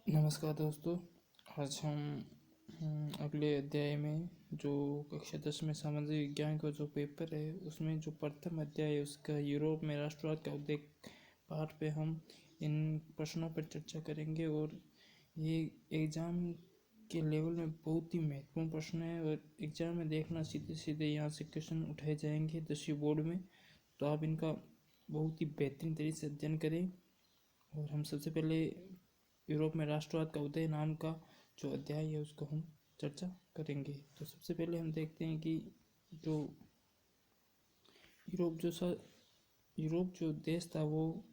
नमस्कार दोस्तों। आज हम अगले अध्याय में जो कक्षा 10 में सामाजिक विज्ञान का जो पेपर है उसमें जो प्रथम अध्याय है उसका यूरोप में राष्ट्रवाद का उद्देश्य पाठ पे हम इन प्रश्नों पर चर्चा करेंगे। और ये एग्ज़ाम के लेवल में बहुत ही महत्वपूर्ण प्रश्न है और एग्ज़ाम में देखना सीधे सीधे यहाँ से क्वेश्चन उठाए जाएंगे 10वीं बोर्ड में, तो आप इनका बहुत ही बेहतरीन तरीके से अध्ययन करें। और हम सबसे पहले यूरोप में राष्ट्रवाद का उदय नाम का जो अध्याय है उसको हम चर्चा करेंगे। तो सबसे पहले हम देखते हैं कि जो यूरोप जो देश था वो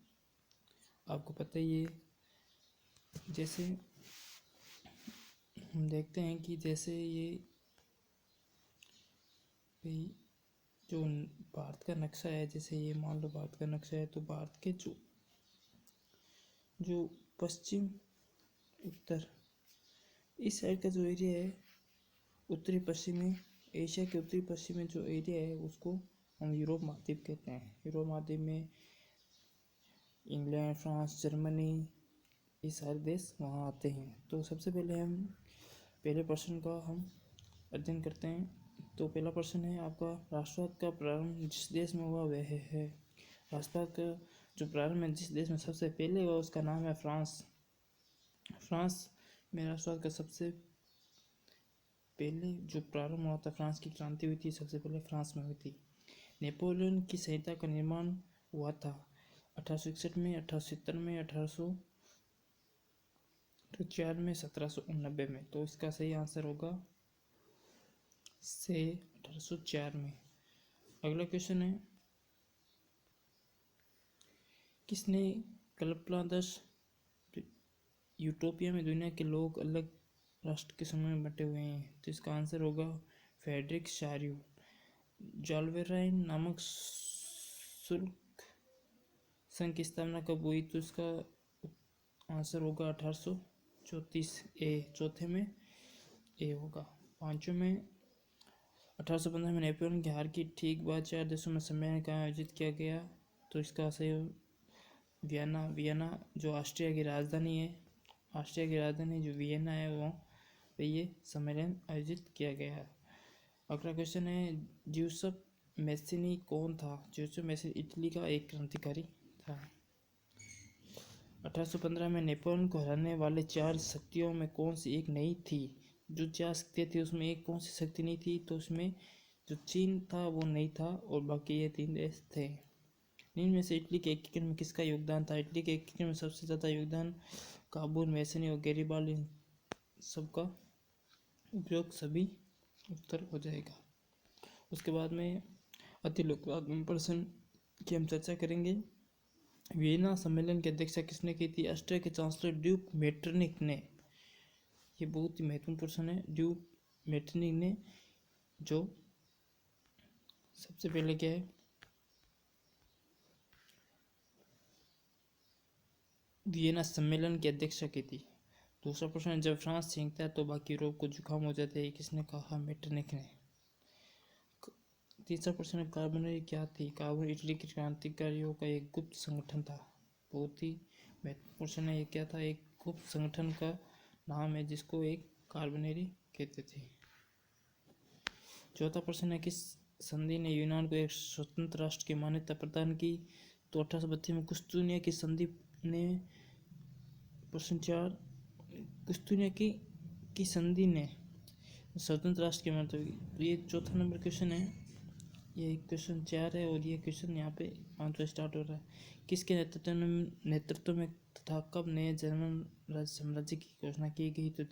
आपको पता ही है। जैसे हम देखते हैं कि जैसे ये जो भारत का नक्शा है, जैसे ये मान लो भारत का नक्शा है, तो भारत के जो पश्चिम उत्तर इस साइड का जो एरिया है, उत्तरी पश्चिम में एशिया के उत्तरी पश्चिम में जो एरिया है उसको हम यूरोप महाद्वीप कहते हैं। यूरोप महाद्वीप में इंग्लैंड, फ्रांस, जर्मनी ये सारे देश वहाँ आते हैं। तो सबसे पहले हम पहले प्रश्न का हम अध्ययन करते हैं। तो पहला प्रश्न है आपका, राष्ट्रवाद का प्रारंभ जिस देश में हुआ वह है। राष्ट्रवाद का जो प्रारंभ है जिस देश में सबसे पहले हुआ उसका नाम है फ्रांस। फ्रांस में राष्ट्रवाद का सबसे पहले जो प्रारंभ हुआ था, फ्रांस की क्रांति हुई थी, सबसे पहले फ्रांस में हुई थी। नेपोलियन की संहिता का निर्माण हुआ था 1861 में, 1870 में, 1804 में, 1789 में। तो इसका सही आंसर होगा से 1804 में। अगला क्वेश्चन है, किसने कल्पनादश यूटोपिया में दुनिया के लोग अलग राष्ट्र के समूह में बटे हुए हैं? तो इसका आंसर होगा फ्रेडरिक शार्यू। जाल्वेराइन नामक शुल्क संघ की स्थापना कब हुई? तो इसका आंसर होगा 1834 ए, चौथे में ए होगा। पांचों में 1815 में नेपोलियन की हार की ठीक बाद 4 देशों में सम्मेलन का आयोजित किया गया। तो इसका सही वियना जो ऑस्ट्रिया की राजधानी है, ऑस्ट्रिया की राजधानी जो वियना है वो पे ये सम्मेलन आयोजित किया गया। अगला क्वेश्चन है, ज्यूसेप मैसिनी कौन था? ज्यूसेप मैसिनी इटली का एक क्रांतिकारी था। 1815 में नेपोलियन को हराने वाले 4 शक्तियों में कौन सी एक नहीं थी? जो 4 शक्तियाँ थी उसमें एक कौन सी शक्ति नहीं थी? तो उसमें जो चीन था वो नहीं था और बाकी ये 3 देश थे। इनमें से इटली के एकीकरण में किसका योगदान था? इटली के एकीकरण में सबसे ज़्यादा योगदान काबूल, मैसिनी और गैरिबाल्डी, इन सबका उपयोग सभी उत्तर हो जाएगा। उसके बाद में अतिलोकवाद प्रश्न की हम चर्चा करेंगे। वियना सम्मेलन की अध्यक्षता किसने की थी? ऑस्ट्रिया के चांसलर ड्यूक मेटरनिक ने। ये बहुत ही महत्वपूर्ण प्रश्न है। ड्यूक मेटरनिक ने जो सबसे पहले क्या है, वियना सम्मेलन की अध्यक्षता की थी। दूसरा प्रश्न है, जब फ्रांस छींकता है तो बाकी यूरोप को जुकाम हो जाता है, किसने कहा? मेटरनिक ने। तीसरा प्रश्न है, कार्बोनरी क्या थी? कार्बन इटली के क्रांतिकारियों का एक गुप्त संगठन था। बहुत ही महत्वपूर्ण प्रश्न है, ये क्या था? एक गुप्त संगठन का नाम है जिसको एक कार्बोनरी कहते थे। चौथा प्रश्न है, किस संधि ने यूनान को एक स्वतंत्र राष्ट्र की मान्यता प्रदान की? तो 1832 में कुस्तुनिया की संधि ने। प्रश्न 4, कुस्तुनिया की संधि ने स्वतंत्र राष्ट्र की मान्यता दी। ये चौथा नंबर क्वेश्चन है। ये क्वेश्चन 4 है और ये क्वेश्चन यहाँ पे 5वां स्टार्ट हो रहा है। किसके नेतृत्व में तथा कब नए जर्मन साम्राज्य की घोषणा की गई? तो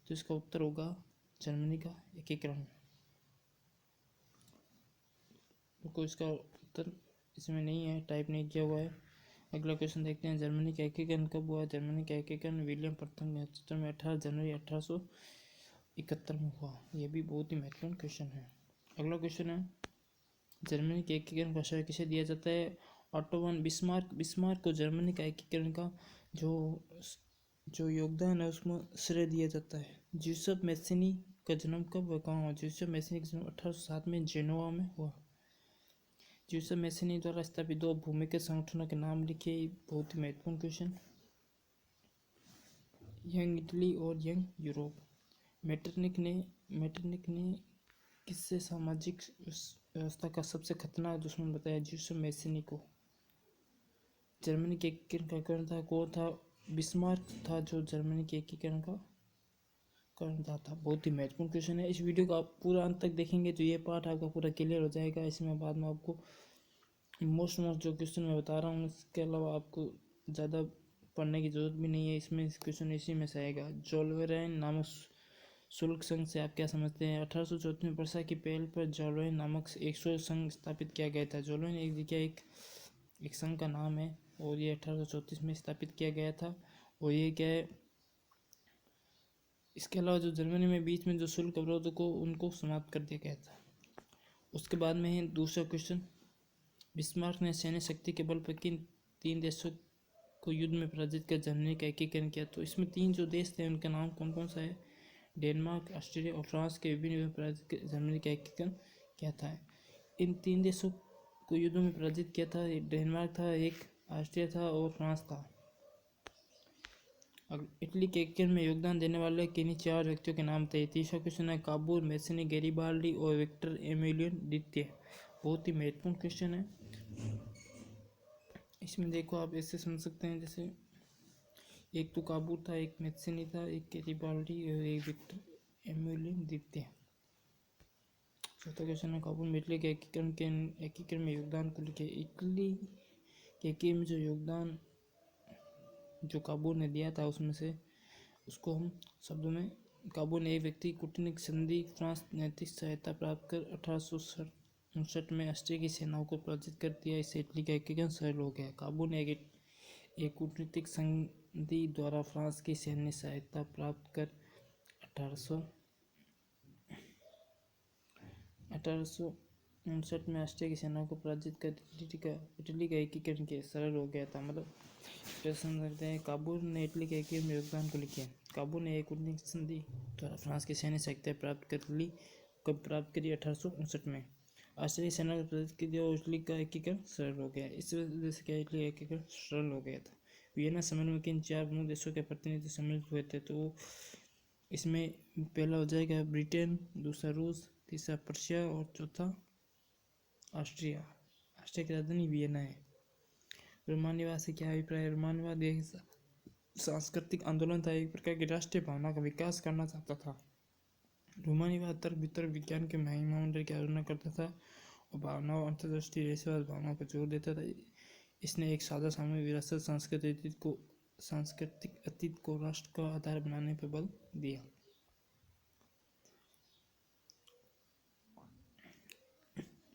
इसका उत्तर होगा जर्मनी का एकीकरण। तो इसका उत्तर इसमें नहीं है, टाइप नहीं किया हुआ है। अगला क्वेश्चन देखते हैं, जर्मनी का एकीकरण कब हुआ? जर्मनी का एकीकरण विलियम प्रथम के नेतृत्व में 18 जनवरी 1871 में हुआ। यह भी बहुत ही महत्वपूर्ण क्वेश्चन है। अगला क्वेश्चन है, जर्मनी के एकीकरण का श्रेय किसे दिया जाता है? Auto von Bismarck. बिस्मार्क को जर्मनी का एकीकरण का जो योगदान है उसमें श्रेय दिया जाता है। ज्यूसेप मैसिनी का जन्म कब हुआ, कहाँ हुआ? ज्यूसेप मैसिनी का जन्म 1807 में जेनोवा में हुआ। ज्यूसेप मैसिनी द्वारा स्थापित 2 भूमिगत संगठनों के नाम लिखिए। बहुत ही महत्वपूर्ण क्वेश्चन। यंग इटली और यंग यूरोप। मेटरनिक ने किससे सामाजिक व्यवस्था का सबसे खतरनाक दुश्मन बताया? ज्यूसेप मैसेनी को। जर्मनी के एकीकरण का कारण था कौन था? बिस्मार्क था जो जर्मनी के एकीकरण का कारण था। बहुत ही महत्वपूर्ण क्वेश्चन है। इस वीडियो को आप पूरा अंत तक देखेंगे तो ये पार्ट आपका पूरा क्लियर हो जाएगा। इसमें बाद में आपको मोस्ट जो क्वेश्चन मैं बता रहा हूँ इसके अलावा आपको ज़्यादा पढ़ने की जरूरत भी नहीं है। इसमें क्वेश्चन इसी में से आएगा। जोल्वेराइन नामक शुल्क संघ से आप क्या समझते हैं? 1834 में वर्षा की पहल पर जोल्वेराइन नामक एक शुल्क संघ स्थापित किया गया था। जोल्वेराइन एक जगह एक संघ का नाम है और ये 1834 में स्थापित किया गया था। और ये क्या है, इसके अलावा जो जर्मनी में बीच में जो शुल्क अवरोध को उनको समाप्त कर दिया गया था। उसके बाद में है दूसरा क्वेश्चन। बिस्मार्क ने सैन्य शक्ति के बल पर किन 3 देशों को युद्ध में पराजित कर जर्मनी का एकीकरण किया? तो इसमें 3 जो देश थे उनका नाम कौन कौन सा है? डेनमार्क, ऑस्ट्रिया और फ्रांस के विभिन्न युद्ध में पराजित कर जर्मनी का एकीकरण किया था। इन 3 देशों को युद्ध में पराजित किया था। डेनमार्क था, एक ऑस्ट्रिया था और फ्रांस था। इटली के एकीकरण में योगदान देने वाले किन्हीं 4 व्यक्तियों के नाम थे? तीसरा क्वेश्चन है। काबूल, मैसेनी, गैरिबाल्डी और विक्टर एमिलियन द्वितीय। बहुत ही महत्वपूर्ण क्वेश्चन है। इसमें देखो आप ऐसे समझ सकते हैं, जैसे एक तो काबूल था, एक मैसेनी था, एक गैरिबाल्डी और एक विक्टर एमिलियन द्वितीय। चौथा क्वेश्चन है। काबूल में इटली के एकीकरण में योगदान को लिखे। इटली के एकीकरण में जो योगदान जो काबूल ने दिया था उसमें से उसको हम शब्दों में, काबूल ने एक व्यक्ति कूटनीतिक संधि, फ्रांस नैतिक सहायता प्राप्त कर 1859 में ऑस्ट्रिया की सेनाओं को पराजित कर दिया। इससे इटली का एकीकरण सरल हो गया। काबूल ने एक कूटनीतिक संधि द्वारा फ्रांस की सैन्य सहायता प्राप्त कर 1859 में ऑस्ट्रिया की सेनाओं को पराजित कर इटली का एकीकरण किया, सरल हो गया था। मतलब समझ सकते हैं। काबूल ने इटली के एकीकरण में योगदान को लिखे। काबूल ने एक कूटनीतिक संधि द्वारा फ्रांस की सैन्य सहायता प्राप्त करी 1859 में। ऑस्ट्रेलियाई सेना को पराजित कर दिया और इटली का एकीकरण सरल हो गया। इस वजह से क्या इटली का एकीकरण सरल हो गया था। वियना सम्मेलन में किन 4 प्रमुख देशों के प्रतिनिधि सम्मिलित हुए थे? तो इसमें पहला हो जाएगा ब्रिटेन, दूसरा रूस, तीसरा प्रशिया और चौथा ऑस्ट्रिया। ऑस्ट्रिया की राजधानी वियना है। रोमानियावाद से क्या अभिप्राय है? रोमानियावाद एक सांस्कृतिक आंदोलन था, एक प्रकार की राष्ट्रीय भावना का विकास करना चाहता था। रोमानियावाद तर्क वितर्क विज्ञान के महिमामंडल की आलोचना करता था और भावनाओं, अंतर्दृष्टि, रहस्यवाद भावनाओं पर जोर देता था। इसने एक साझा सामूहिक विरासत, सांस्कृतिक अतीत को राष्ट्र का आधार बनाने पर बल दिया।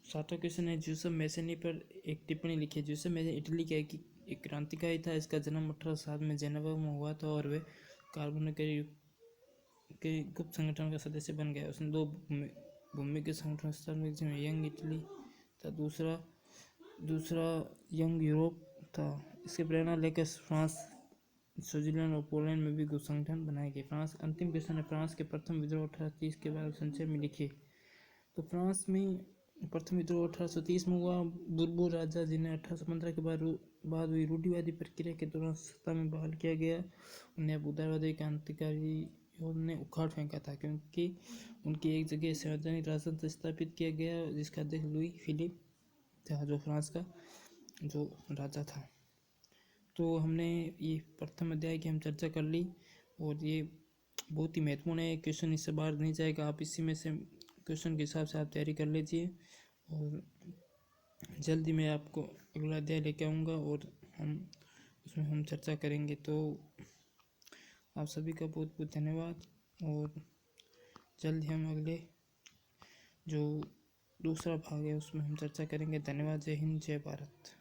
सातवां क्वेश्चन है। ज्यूसेप मैसेनी पर एक टिप्पणी लिखिए। ज्यूसेप मैसेनी इटली का एक क्रांतिकारी था। इसका जन्म 1807 में जेनेवा में हुआ था और वे कार्बोनिक के गुप्त संगठन का सदस्य बन गया। उसने 2 भूमिगत संगठन स्थापित, जिसमें यंग इटली था, दूसरा यंग यूरोप था। इसके प्रेरणा लेकर फ्रांस, स्विट्जरलैंड और पोलैंड में भी गुप्त संगठन बनाए गए। फ्रांस। अंतिम क्वेश्चन है। फ्रांस के प्रथम विद्रोह 1830 के बाद संक्षेप में लिखिए। तो फ्रांस में प्रथम विद्रोह 1830 में हुआ। बुरबो राजा, जिन्हें 1815 के बाद हुई रूढ़िवादी प्रक्रिया के दौरान सत्ता में बहाल किया गया, उन्हें अब उदारवादी क्रांतिकारियों ने उखाड़ फेंका था, क्योंकि उनकी एक जगह संवैधानिक राजतंत्र स्थापित किया गया जिसका अध्यक्ष लुई फिलिप था, जो फ्रांस का जो राजा था। तो हमने ये प्रथम अध्याय की हम चर्चा कर ली और ये बहुत ही महत्वपूर्ण है। क्वेश्चन इससे बाहर नहीं जाएगा। आप इसी में से क्वेश्चन के हिसाब से आप तैयारी कर लीजिए और जल्दी मैं आपको अगला अध्याय लेके आऊँगा और उसमें हम चर्चा करेंगे। तो आप सभी का बहुत बहुत धन्यवाद और जल्द हम अगले जो दूसरा भाग है उसमें हम चर्चा करेंगे। धन्यवाद। जय हिंद, जय भारत।